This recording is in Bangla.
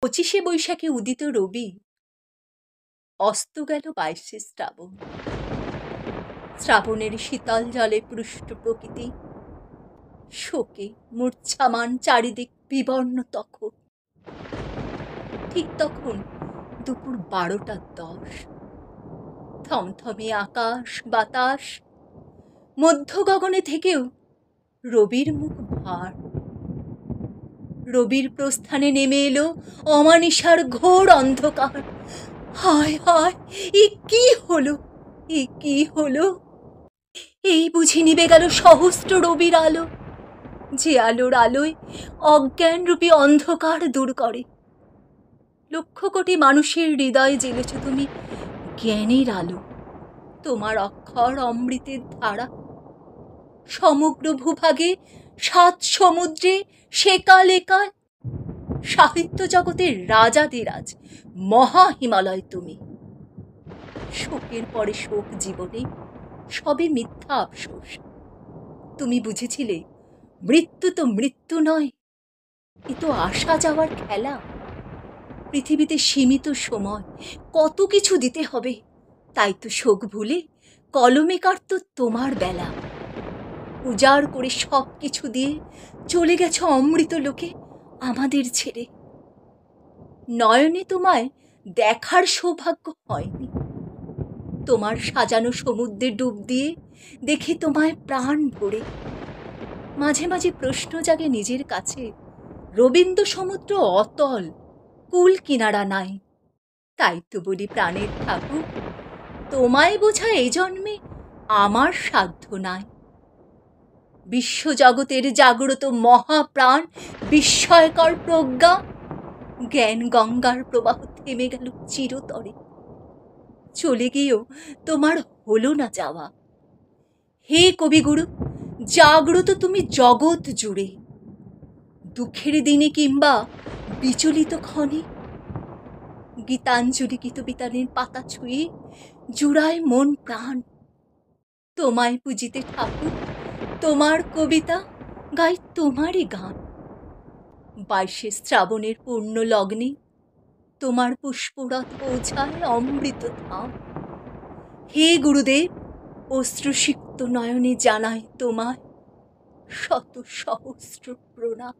25শে বৈশাখে উদিত রবি, অস্ত গেল 22শে শ্রাবণ। শ্রাবণের শীতল জলে পুষ্ট প্রকৃতি, শোকে মূর্ছামান চারিদিক বিবর্ণ তখন। ঠিক তখন দুপুর 12টা 10। থমথমে আকাশ বাতাস, মধ্য গগনে থেকেও রবির মুখ ভার। রবির প্রস্থানে নেমে এলো অমানিসার ঘোর অন্ধকার। হায় হায়, এ কি হলো, এ কি হলো! এই বুঝি নিবে গেল সহস্র রবির আলো, যে আলোর আলোয় অজ্ঞানরূপী অন্ধকার দূর করে। লক্ষ কোটি মানুষের হৃদয়ে জ্বেলেছ তুমি জ্ঞানের আলো, তোমার অক্ষর অমৃতের ধারা। সমগ্র ভূভাগে 7 সমুদ্রে সেকাল একাল সাহিত্য জগতের রাজাধিরাজ মহা হিমালয় তুমি। শোকের পরে শোক জীবনে সবে মিথ্যা আফসোস। তুমি বুঝেছিলে মৃত্যু তো মৃত্যু নয়, এ তো আসা যাওয়ার খেলা। পৃথিবীতে সীমিত সময়, কত কিছু দিতে হবে, তাই তো শোক ভুলে কলমে কাটত তোমার বেলা। উজাড় করে সব কিছু দিয়ে চলে গেছ অমৃত লোকে আমাদের ছেড়ে। নয়নে তোমায় দেখার সৌভাগ্য হয়নি, তোমার সাজানো সমুদ্রে ডুব দিয়ে দেখি তোমায় প্রাণ ভরে। মাঝে মাঝে প্রশ্ন জাগে নিজের কাছে, রবীন্দ্র সমুদ্র অতল, কুল কিনারা নাই। তাই তো বলি প্রাণের ঠাকুর, তোমায় বোঝা এই জন্মে আমার সাধ্য নাই। বিশ্বজগতের জাগ্রত মহাপ্রাণ বিস্ময়কর প্রজ্ঞা, জ্ঞান গঙ্গার প্রবাহ থেমে গেল চিরতরে। চলে গিয়েও তোমার হলো না যাওয়া। হে কবিগুরু, জাগ্রত তুমি জগৎ জুড়ে। দুঃখের দিনে কিংবা বিচলিত ক্ষণে গীতাঞ্জলি গীতবিতানের পাতা ছুঁয়ে জুড়ায় মন প্রাণ। তোমায় পুজিতে ঠাকুর, তোমার কবিতা গাই তোমারই গান। 22শে শ্রাবণের পূর্ণ লগ্নে তোমার পুষ্পরথ পৌঁছায় অমৃত ধাম। হে গুরুদেব, অশ্রুসিক্ত নয়নে জানাই তোমায় শত সহস্র প্রণাম।